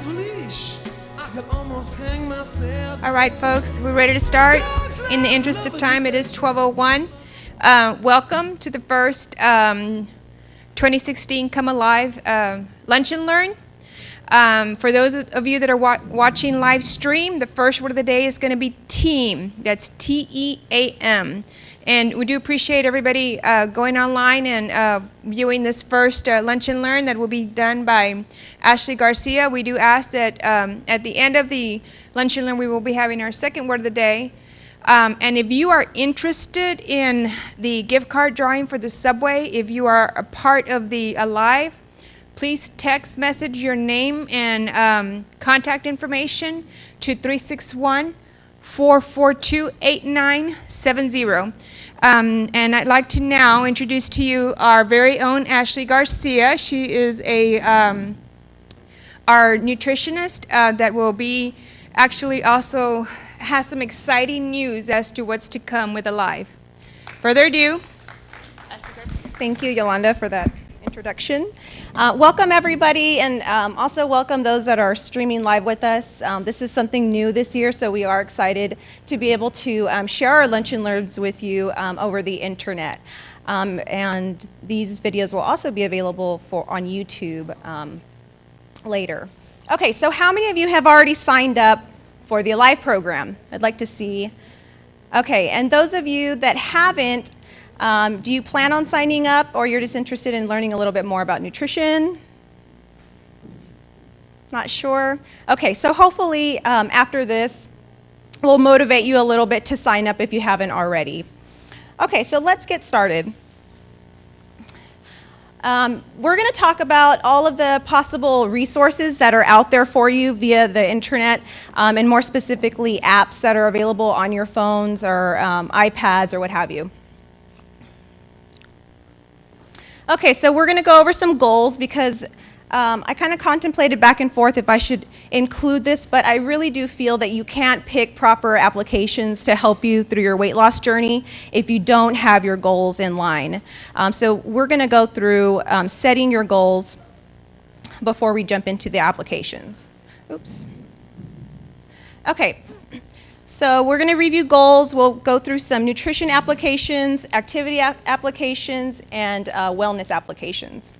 leash, I could almost hang myself. All right, folks, we're ready to start. In the interest of time, it is 12:01. Welcome to the first 2016 Come Alive Lunch and Learn. For those of you that are watching live stream, the first word of the day is going to be team. That's T-E-A-M. And we do appreciate everybody going online and viewing this first Lunch and Learn that will be done by Ashley Garcia. We do ask that at the end of the Lunch and Learn, we will be having our second word of the day. And if you are interested in the gift card drawing for the Subway, if you are a part of the Alive, please text message your name and contact information to 361-442-8970. And I'd like to now introduce to you our very own Ashley Garcia. She is our nutritionist that will be actually also has some exciting news as to what's to come with Alive. Further ado. Thank you, Yolanda, for that introduction. Welcome, everybody, and also welcome those that are streaming live with us. This is something new this year, so we are excited to be able to share our Lunch and Learns with you over the internet. And these videos will also be available on YouTube later. Okay, so how many of you have already signed up for the Alive program? I'd like to see. Okay, and those of you that haven't, do you plan on signing up, or you're just interested in learning a little bit more about nutrition? Not sure? Okay, so hopefully after this, we'll motivate you a little bit to sign up if you haven't already. Okay, so let's get started. We're going to talk about all of the possible resources that are out there for you via the internet, and more specifically apps that are available on your phones or iPads or what have you. Okay, so we're going to go over some goals because I kind of contemplated back and forth if I should include this, but I really do feel that you can't pick proper applications to help you through your weight loss journey if you don't have your goals in line. So we're going to go through setting your goals before we jump into the applications. Oops. Okay. So we're going to review goals. We'll go through some nutrition applications, activity applications, and wellness applications.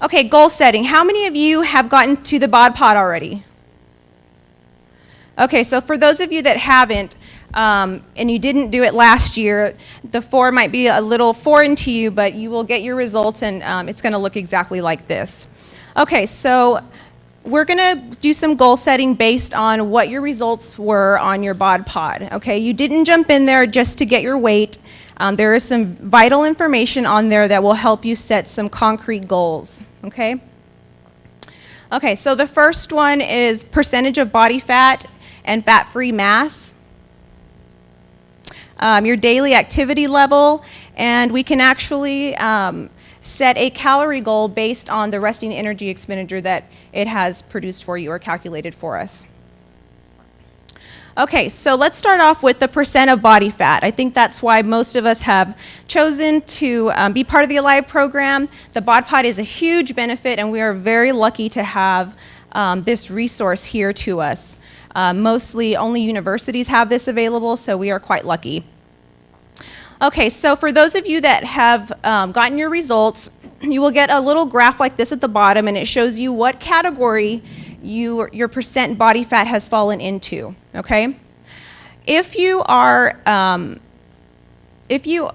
Okay, goal setting. How many of you have gotten to the bod pod already? Okay, so for those of you that haven't, and you didn't do it last year, the 4 might be a little foreign to you, but you will get your results, and it's going to look exactly like this. Okay, so we're going to do some goal setting based on what your results were on your bod pod. Okay, you didn't jump in there just to get your weight. There is some vital information on there that will help you set some concrete goals. Okay? Okay, so the first one is percentage of body fat and fat-free mass. Your daily activity level, and we can actually set a calorie goal based on the resting energy expenditure that it has produced for you or calculated for us. Okay, so let's start off with the percent of body fat. I think that's why most of us have chosen to be part of the Alive program. The bod pod is a huge benefit, and we are very lucky to have this resource here to us. Mostly only universities have this available, so we are quite lucky. Okay, so for those of you that have gotten your results, you will get a little graph like this at the bottom, and it shows you what category your percent body fat has fallen into. Okay, if you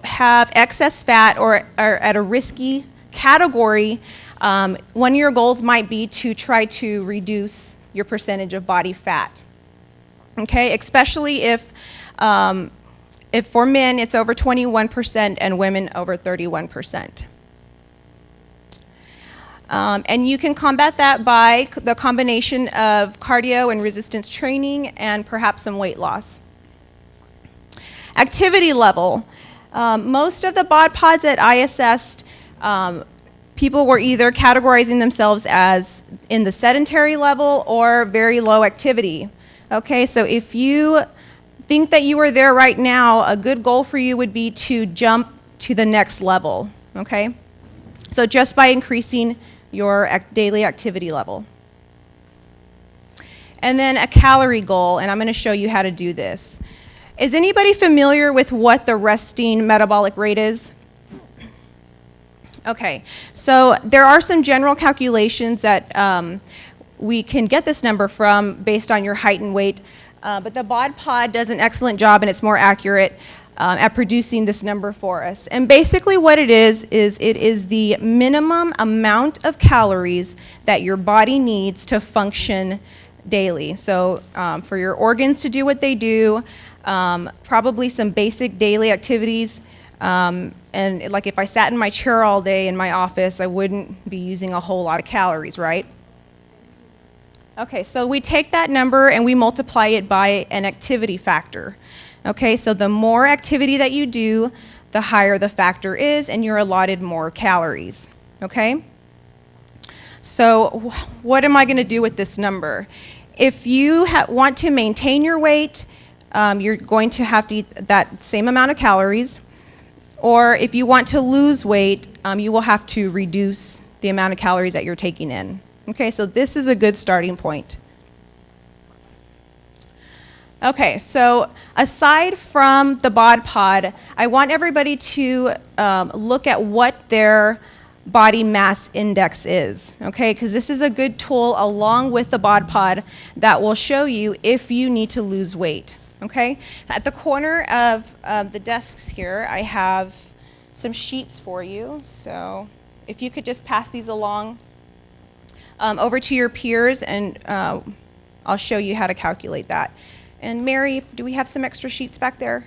have excess fat or are at a risky category, one of your goals might be to try to reduce your percentage of body fat. Okay, especially if for men it's over 21% and women over 31%. And you can combat that by the combination of cardio and resistance training and perhaps some weight loss. Activity level. Most of the bod pods that I assessed, people were either categorizing themselves as in the sedentary level or very low activity. Okay, so if you think that you are there right now, a good goal for you would be to jump to the next level. Okay, so just by increasing your daily activity level. and then a calorie goal, and I'm going to show you how to do this. Is anybody familiar with what the resting metabolic rate is? Okay, so there are some general calculations that we can get this number from based on your height and weight, but the Bod Pod does an excellent job, and it's more accurate at producing this number for us. And basically what it is it is the minimum amount of calories that your body needs to function daily. So for your organs to do what they do, probably some basic daily activities, and like if I sat in my chair all day in my office, I wouldn't be using a whole lot of calories, right? Okay, so we take that number and we multiply it by an activity factor. Okay, so the more activity that you do, the higher the factor is, and you're allotted more calories. Okay? So what am I going to do with this number? If you want to maintain your weight, you're going to have to eat that same amount of calories. Or if you want to lose weight, you will have to reduce the amount of calories that you're taking in. Okay, so this is a good starting point. Okay, so aside from the Bod Pod, I want everybody to look at what their body mass index is, okay? Because this is a good tool along with the Bod Pod that will show you if you need to lose weight, okay? At the corner of the desks here, I have some sheets for you. So if you could just pass these along over to your peers, and I'll show you how to calculate that. And Mary, do we have some extra sheets back there?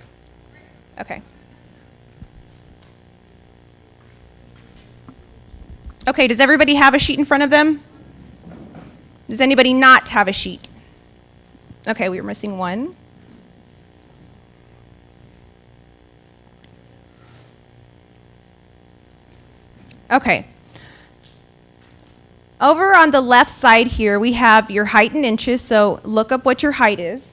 Okay. Okay, does everybody have a sheet in front of them? Does anybody not have a sheet? Okay, we were missing one. Okay. Over on the left side here, we have your height in inches, so look up what your height is.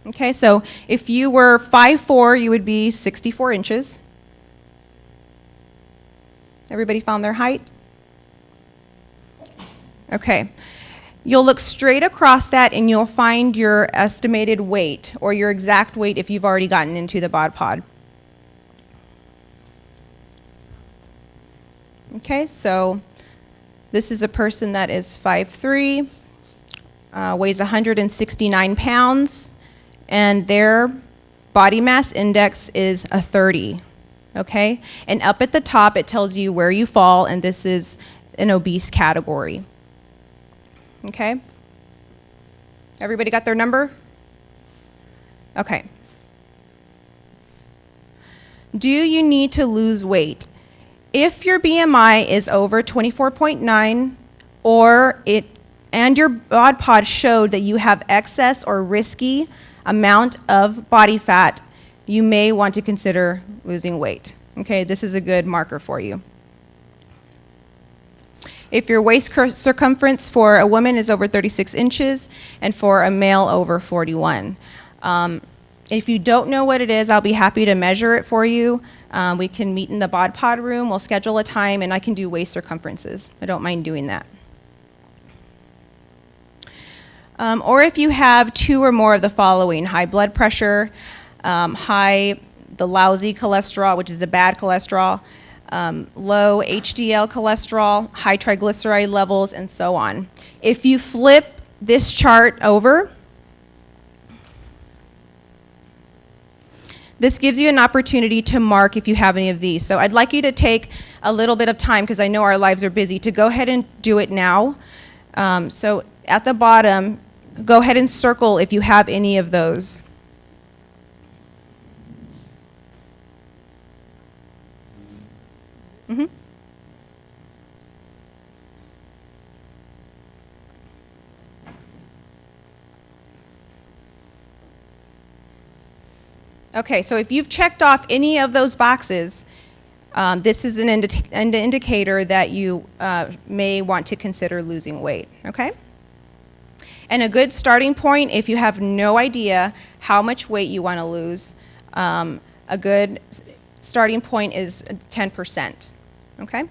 Okay, so if you were 5'4", you would be 64 inches. Everybody found their height? Okay. You'll look straight across that and you'll find your estimated weight, or your exact weight if you've already gotten into the Bod Pod. Okay, so this is a person that is 5'3", weighs 169 pounds, and their body mass index is a 30, okay? And up at the top, it tells you where you fall, and this is an obese category, okay? Everybody got their number? Okay. Do you need to lose weight? If your BMI is over 24.9, and your Bod Pod showed that you have excess or risky amount of body fat, you may want to consider losing weight. Okay, this is a good marker for you. If your waist circumference for a woman is over 36 inches and for a male over 41. If you don't know what it is, I'll be happy to measure it for you. We can meet in the Bod Pod room, we'll schedule a time, and I can do waist circumferences. I don't mind doing that. Or if you have 2 or more of the following: high blood pressure, the lousy cholesterol, which is the bad cholesterol, low HDL cholesterol, high triglyceride levels, and so on. If you flip this chart over, this gives you an opportunity to mark if you have any of these. So I'd like you to take a little bit of time, because I know our lives are busy, to go ahead and do it now. So at the bottom, go ahead and circle if you have any of those. Mm-hmm. Okay, so if you've checked off any of those boxes, this is an indicator that you may want to consider losing weight, okay? And a good starting point, if you have no idea how much weight you want to lose, a good starting point is 10%, okay?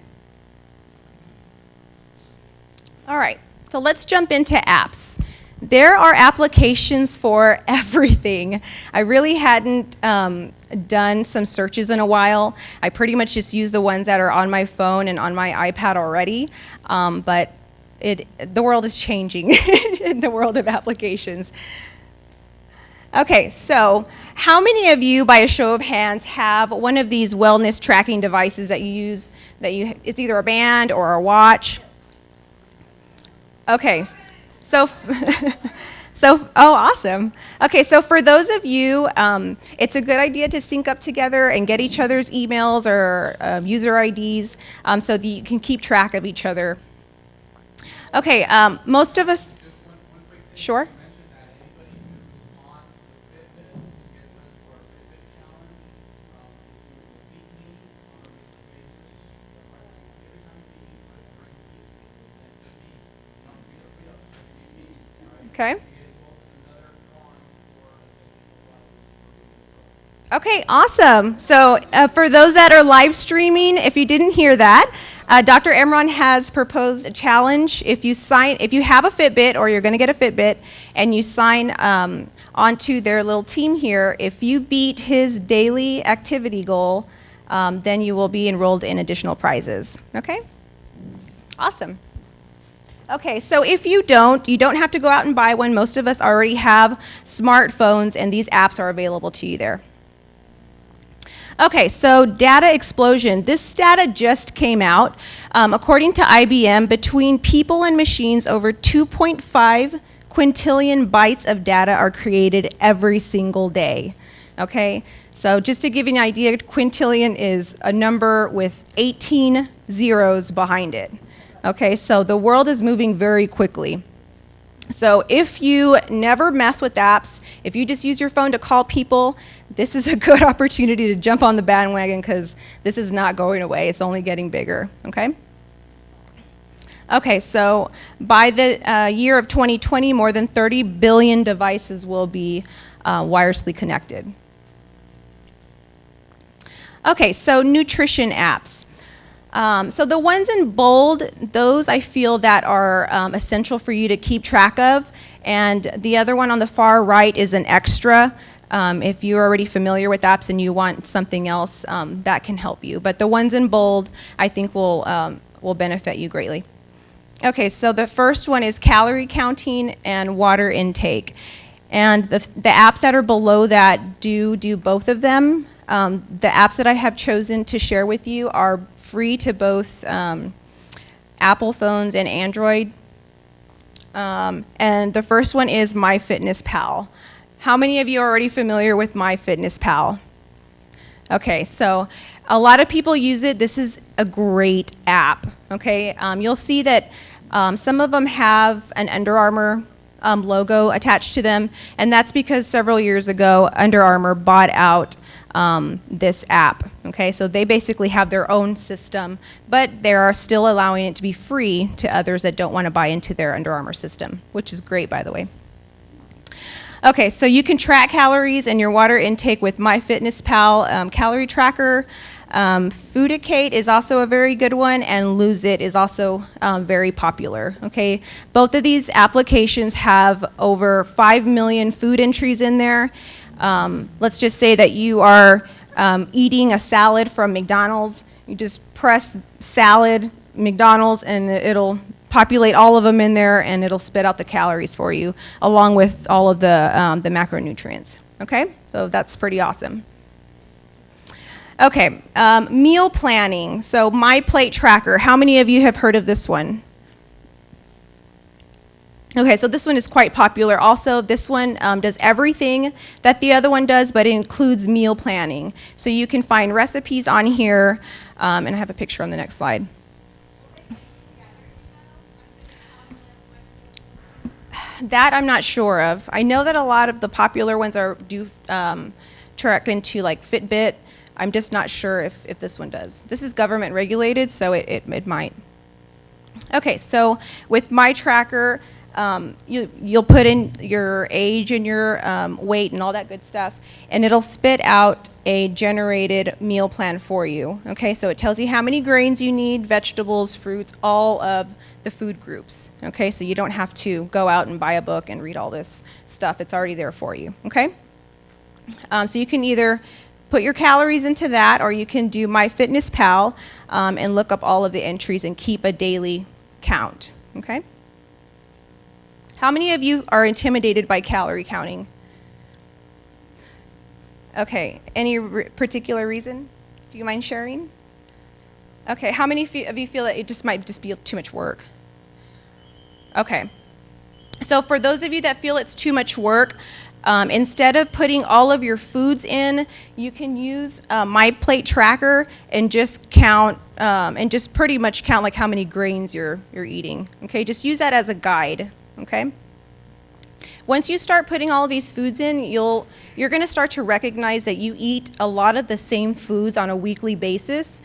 All right, So let's jump into apps. There are applications for everything. I really hadn't done some searches in a while. I pretty much just use the ones that are on my phone and on my iPad already, but the world is changing in the world of applications. Okay, so how many of you, by a show of hands, have one of these wellness tracking devices that you use, it's either a band or a watch? Okay, so, oh, awesome. Okay, so for those of you, it's a good idea to sync up together and get each other's emails or user IDs so that you can keep track of each other. Okay, most of us, sure. Okay. Okay, awesome. So for those that are live streaming, if you didn't hear that, Dr. Emron has proposed a challenge. If you have a Fitbit or you're going to get a Fitbit and you sign onto their little team here, if you beat his daily activity goal, then you will be enrolled in additional prizes. Okay? Awesome. Okay, so if you don't have to go out and buy one. Most of us already have smartphones, and these apps are available to you there. Okay, so data explosion. This data just came out. According to IBM, between people and machines, over 2.5 quintillion bytes of data are created every single day. Okay, so just to give you an idea, quintillion is a number with 18 zeros behind it. Okay, so the world is moving very quickly. So if you never mess with apps, if you just use your phone to call people, this is a good opportunity to jump on the bandwagon because this is not going away. It's only getting bigger, okay? Okay, so by the year of 2020, more than 30 billion devices will be wirelessly connected. Okay, so nutrition apps. So the ones in bold, those I feel that are essential for you to keep track of, and the other one on the far right is an extra. If you're already familiar with apps and you want something else, that can help you. But the ones in bold, I think will benefit you greatly. Okay, so the first one is calorie counting and water intake. And the apps that are below that do both of them. The apps that I have chosen to share with you are free to both Apple phones and Android. And the first one is MyFitnessPal. How many of you are already familiar with MyFitnessPal? Okay, so a lot of people use it. This is a great app, okay? You'll see that some of them have an Under Armour logo attached to them, and that's because several years ago, Under Armour bought out this app, okay? So they basically have their own system, but they are still allowing it to be free to others that don't want to buy into their Under Armour system, which is great, by the way. Okay, so you can track calories and your water intake with MyFitnessPal calorie tracker. Foodicate is also a very good one, and Lose It is also very popular. Okay, both of these applications have over 5 million food entries in there. Let's just say that you are eating a salad from McDonald's. You just press salad, McDonald's, and it'll populate all of them in there, and it'll spit out the calories for you, along with all of the macronutrients. Okay, so that's pretty awesome. Okay, meal planning. So My Plate Tracker. How many of you have heard of this one? Okay, so this one is quite popular. Also, this one does everything that the other one does, but it includes meal planning. So you can find recipes on here, and I have a picture on the next slide. That I'm not sure of. I know that a lot of the popular ones do track into like Fitbit. I'm just not sure if this one does. This is government regulated, so it might. Okay, so with My Tracker, You'll put in your age and your weight and all that good stuff, and it'll spit out a generated meal plan for you. Okay, so it tells you how many grains you need, vegetables, fruits, all of the food groups. Okay, so you don't have to go out and buy a book and read all this stuff. It's already there for you. Okay, so you can either put your calories into that, or you can do MyFitnessPal and look up all of the entries and keep a daily count. Okay. How many of you are intimidated by calorie counting? Okay, any particular reason? Do you mind sharing? Okay, how many of you feel that it just might just be too much work? Okay, so for those of you that feel it's too much work, instead of putting all of your foods in, you can use My Plate Tracker and just count, and just pretty much count like how many grains you're eating. Okay, just use that as a guide. Okay. Once you start putting all of these foods in, you're going to start to recognize that you eat a lot of the same foods on a weekly basis.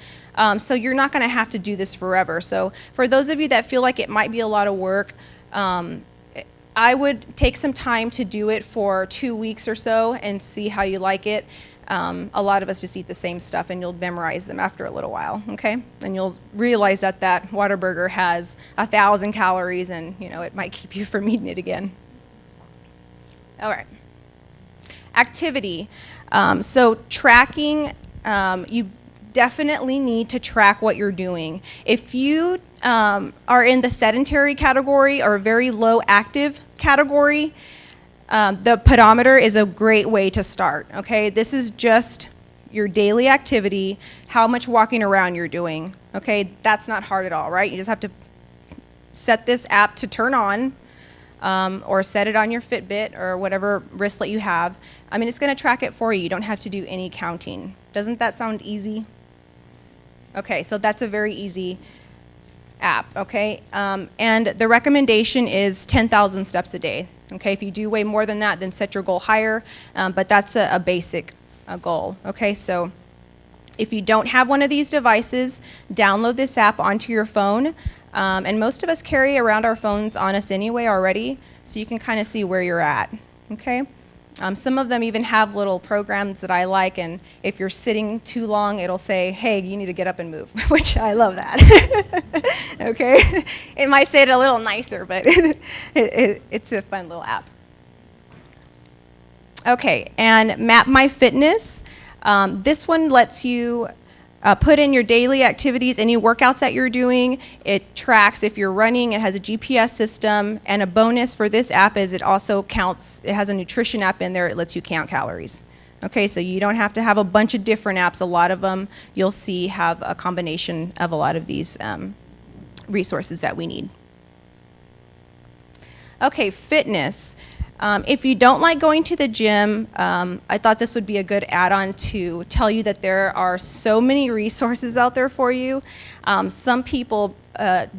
So you're not going to have to do this forever. So for those of you that feel like it might be a lot of work, I would take some time to do it for 2 weeks or so and see how you like it. A lot of us just eat the same stuff, and you'll memorize them after a little while, okay? And you'll realize that that Whataburger has 1,000 calories, and it might keep you from eating it again. All right. Activity. So tracking, you definitely need to track what you're doing. If you are in the sedentary category or very low active category, the pedometer is a great way to start, okay? This is just your daily activity, how much walking around you're doing, okay? That's not hard at all, right? You just have to set this app to turn on, or set it on your Fitbit or whatever wristlet you have. I mean, it's going to track it for you. You don't have to do any counting. Doesn't that sound easy? Okay, so that's a very easy app, okay? And the recommendation is 10,000 steps a day. Okay, if you do way more than that, then set your goal higher, but that's a basic goal. Okay, so if you don't have one of these devices, download this app onto your phone. And most of us carry around our phones on us anyway already, so you can kind of see where you're at, okay? Some of them even have little programs that I like, and if you're sitting too long, it'll say, hey, you need to get up and move, which I love that, okay? It might say it a little nicer, but it's a fun little app. Okay, and Map My Fitness. This one lets you put in your daily activities, any workouts that you're doing. It tracks if you're running. It has a GPS system. And a bonus for this app is it also counts, it has a nutrition app in there. It lets you count calories. Okay, so you don't have to have a bunch of different apps. A lot of them you'll see have a combination of a lot of these resources that we need. Okay, fitness. If you don't like going to the gym, I thought this would be a good add-on to tell you that there are so many resources out there for you. Some people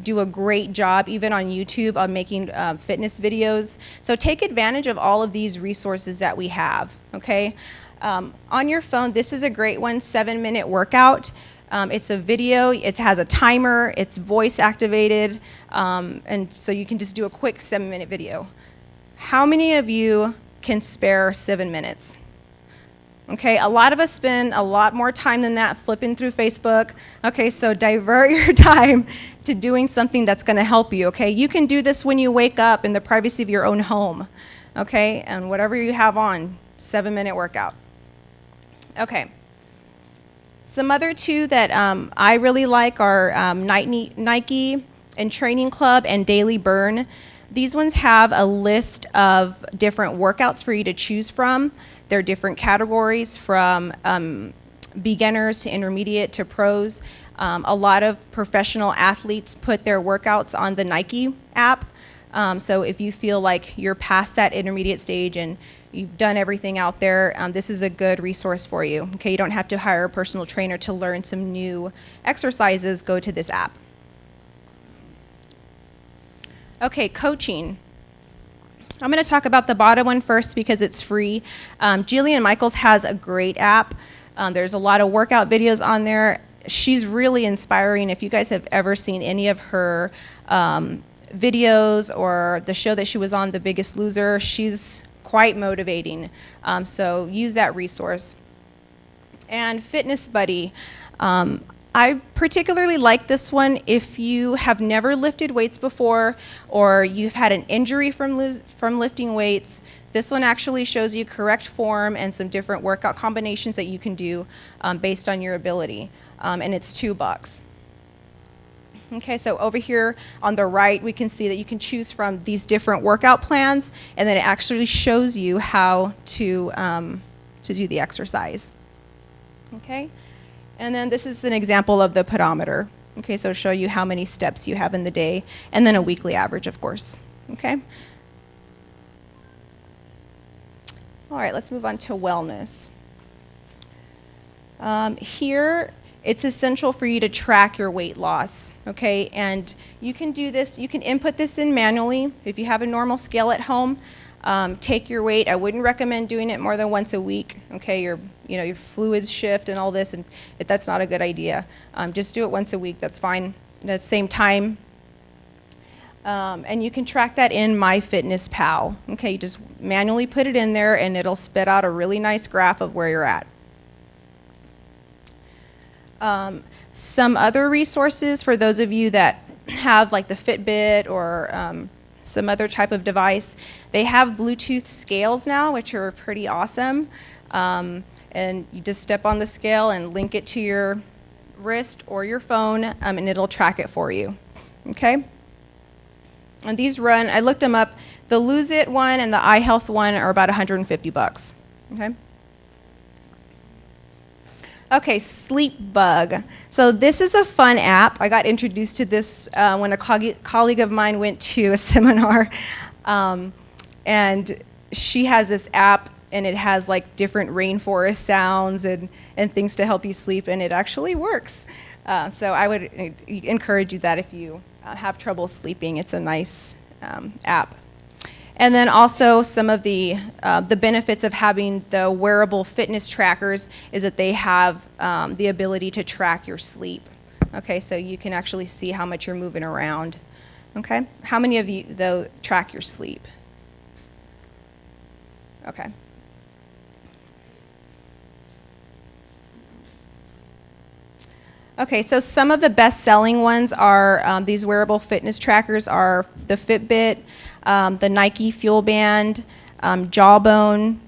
do a great job, even on YouTube, on making fitness videos. So take advantage of all of these resources that we have, okay? On your phone, this is a great one, 7-minute workout. It's a video, it has a timer, it's voice activated, and so you can just do a quick 7-minute video. How many of you can spare 7 minutes? Okay, a lot of us spend a lot more time than that flipping through Facebook. Okay, so divert your time to doing something that's going to help you, okay? You can do this when you wake up in the privacy of your own home, okay? And whatever you have on, 7-minute workout. Okay. Some other two that I really like are Nike and Training Club and Daily Burn. These ones have a list of different workouts for you to choose from. They're different categories from beginners to intermediate to pros. A lot of professional athletes put their workouts on the Nike app. So if you feel like you're past that intermediate stage and you've done everything out there, this is a good resource for you. Okay, you don't have to hire a personal trainer to learn some new exercises. Go to this app. Okay, coaching. I'm going to talk about the bottom one first because it's free. Jillian Michaels has a great app. There's a lot of workout videos on there. She's really inspiring. If you guys have ever seen any of her videos or the show that she was on, The Biggest Loser. She's quite motivating, so use that resource. And Fitness Buddy. I particularly like this one if you have never lifted weights before or you've had an injury from lifting weights. This one actually shows you correct form and some different workout combinations that you can do based on your ability, and it's $2. Okay, so over here on the right, we can see that you can choose from these different workout plans, and then it actually shows you how to do the exercise. Okay. And then this is an example of the pedometer. Okay, so it'll show you how many steps you have in the day, and then a weekly average, of course. Okay? All right, let's move on to wellness. Here, it's essential for you to track your weight loss, okay? And you can do this, you can input this in manually. If you have a normal scale at home, take your weight. I wouldn't recommend doing it more than once a week. Okay, your fluids shift and all this, and that's not a good idea. Just do it once a week. That's fine. At the same time, and you can track that in MyFitnessPal. Okay, you just manually put it in there, and it'll spit out a really nice graph of where you're at. Some other resources for those of you that have like the Fitbit or some other type of device. They have Bluetooth scales now, which are pretty awesome. And you just step on the scale and link it to your wrist or your phone, and it'll track it for you. Okay? And these run, I looked them up, the Lose It one and the iHealth one are about $150. Okay? Okay, Sleep Bug. So this is a fun app. I got introduced to this when a colleague of mine went to a seminar, and she has this app, and it has like different rainforest sounds and things to help you sleep, and it actually works. So I would encourage you that if you have trouble sleeping, it's a nice app. And then also some of the benefits of having the wearable fitness trackers is that they have the ability to track your sleep. Okay, so you can actually see how much you're moving around. Okay, how many of you though track your sleep? Okay. Okay, so some of the best-selling ones are these wearable fitness trackers are the Fitbit, the Nike Fuel Band, Jawbone,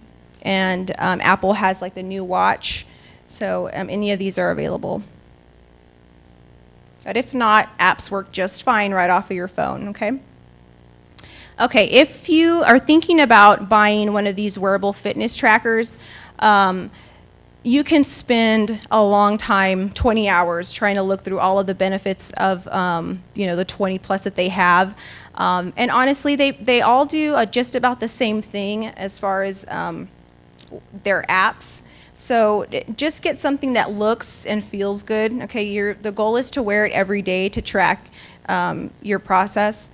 and Apple has like the new watch. So any of these are available. But if not, apps work just fine right off of your phone, okay? Okay, if you are thinking about buying one of these wearable fitness trackers, you can spend a long time, 20 hours, trying to look through all of the benefits of the 20 plus that they have. And honestly, they all do just about the same thing as far as their apps. So just get something that looks and feels good. Okay, the goal is to wear it every day to track your process.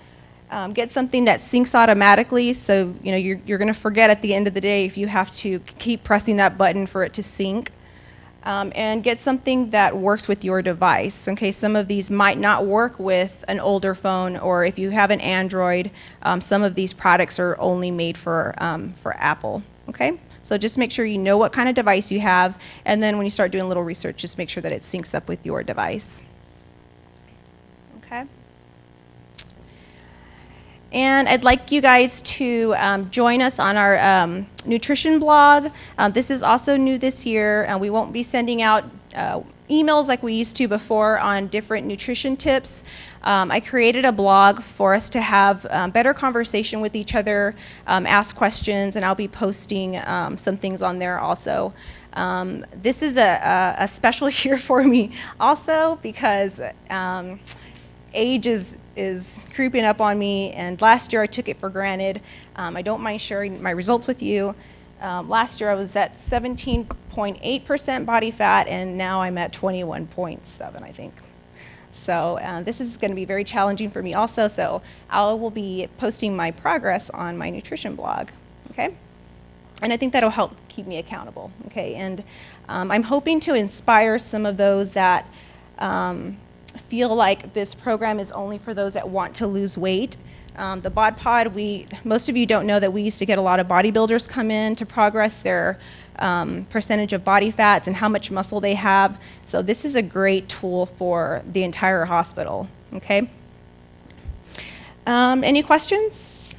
Get something that syncs automatically, so you're going to forget at the end of the day if you have to keep pressing that button for it to sync. And get something that works with your device. Okay, some of these might not work with an older phone, or if you have an Android, some of these products are only made for Apple. Okay, so just make sure you know what kind of device you have, and then when you start doing a little research, just make sure that it syncs up with your device. Okay. And I'd like you guys to join us on our nutrition blog. This is also new this year. We won't be sending out emails like we used to before on different nutrition tips. I created a blog for us to have better conversation with each other, ask questions, and I'll be posting some things on there also. This is a special year for me also because age is creeping up on me, and last year I took it for granted. I don't mind sharing my results with you. Last year I was at 17.8% body fat, and now I'm at 21.7, I think. So this is going to be very challenging for me also, so I will be posting my progress on my nutrition blog, okay? And I think that'll help keep me accountable, okay? And I'm hoping to inspire some of those that feel like this program is only for those that want to lose weight. The Bod Pod, most of you don't know that we used to get a lot of bodybuilders come in to progress their percentage of body fats and how much muscle they have. So this is a great tool for the entire hospital, okay? Any questions?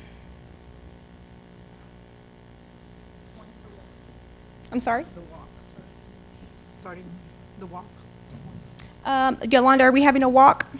I'm sorry? The walk. Starting the walk. Yolanda, are we having a walk?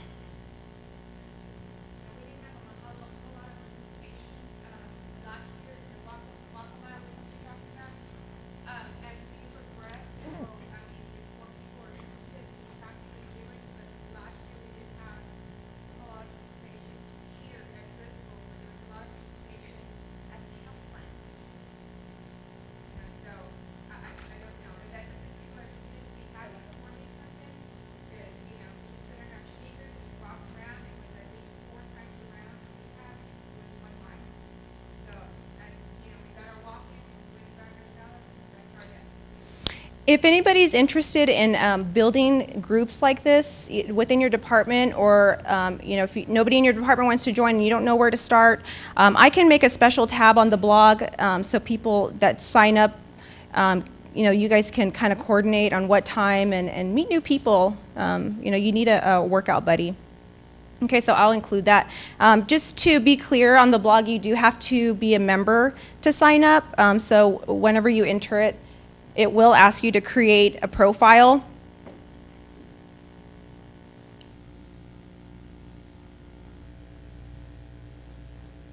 If anybody's interested in building groups like this within your department, or if nobody in your department wants to join and you don't know where to start, I can make a special tab on the blog so people that sign up, you guys can kind of coordinate on what time and meet new people. You need a workout buddy. Okay, so I'll include that. Just to be clear, on the blog, you do have to be a member to sign up. So whenever you enter it, it will ask you to create a profile.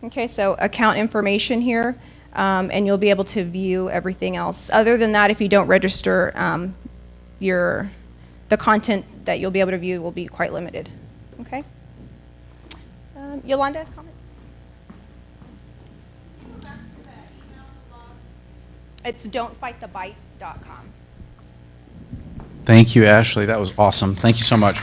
Okay, so account information here, and you'll be able to view everything else. Other than that, if you don't register, the content that you'll be able to view will be quite limited. Okay? Yolanda, comments? It's don'tfightthebite.com. Thank you, Ashley. That was awesome. Thank you so much.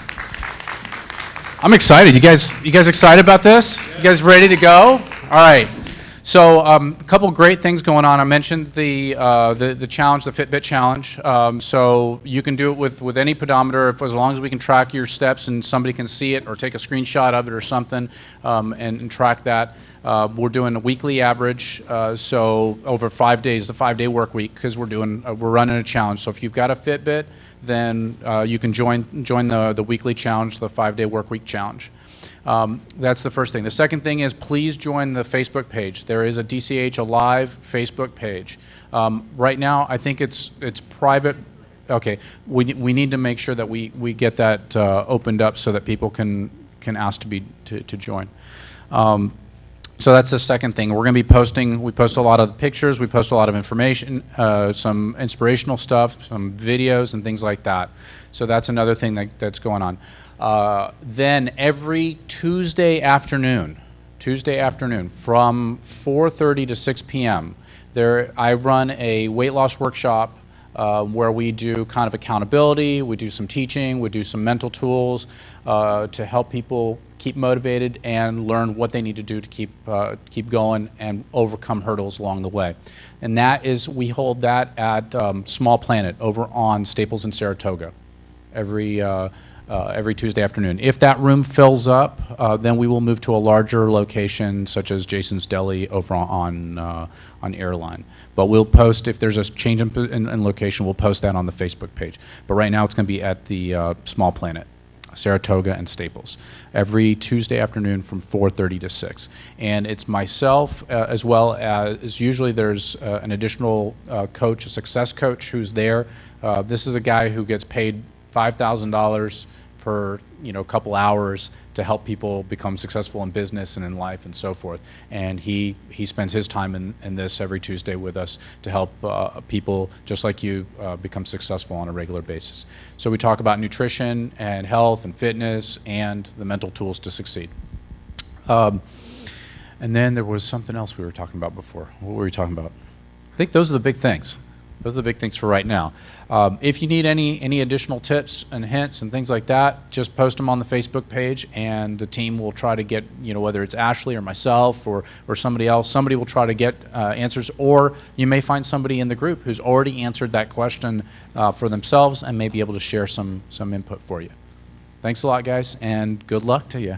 I'm excited. You guys excited about this? You guys ready to go? All right. So a couple great things going on. I mentioned the challenge, the Fitbit challenge. So you can do it with any pedometer as long as we can track your steps and somebody can see it or take a screenshot of it or something and track that. We're doing a weekly average, so over 5 days, the 5-day work week, because we're running a challenge. So if you've got a Fitbit, then you can join the weekly challenge, the 5-day work week challenge. That's the first thing. The second thing is please join the Facebook page. There is a DCH Alive Facebook page. Right now, I think it's private. Okay, we need to make sure that we get that opened up so that people can ask to join. So that's the second thing. We're going to be posting. We post a lot of pictures. We post a lot of information, some inspirational stuff, some videos, and things like that. So that's another thing that's going on. Then every Tuesday afternoon from 4:30 to 6 p.m., I run a weight loss workshop where we do kind of accountability, we do some teaching, we do some mental tools to help people keep motivated and learn what they need to do to keep going and overcome hurdles along the way. And we hold that at Small Planet over on Staples in Saratoga every Tuesday afternoon. If that room fills up, then we will move to a larger location such as Jason's Deli over on Airline. But we'll post, if there's a change in location, we'll post that on the Facebook page. But right now it's going to be at the Small Planet, Saratoga and Staples, every Tuesday afternoon from 4:30 to 6. And it's myself as well as usually there's an additional coach, a success coach who's there. This is a guy who gets paid $5,000 per couple hours to help people become successful in business and in life and so forth. And he spends his time in this every Tuesday with us to help people just like you become successful on a regular basis. So we talk about nutrition and health and fitness and the mental tools to succeed. And then there was something else we were talking about before. What were we talking about? I think those are the big things. Those are the big things for right now. If you need any additional tips and hints and things like that, just post them on the Facebook page, and the team will try to get, whether it's Ashley or myself or somebody else, somebody will try to get answers, or you may find somebody in the group who's already answered that question for themselves and may be able to share some input for you. Thanks a lot, guys, and good luck to you.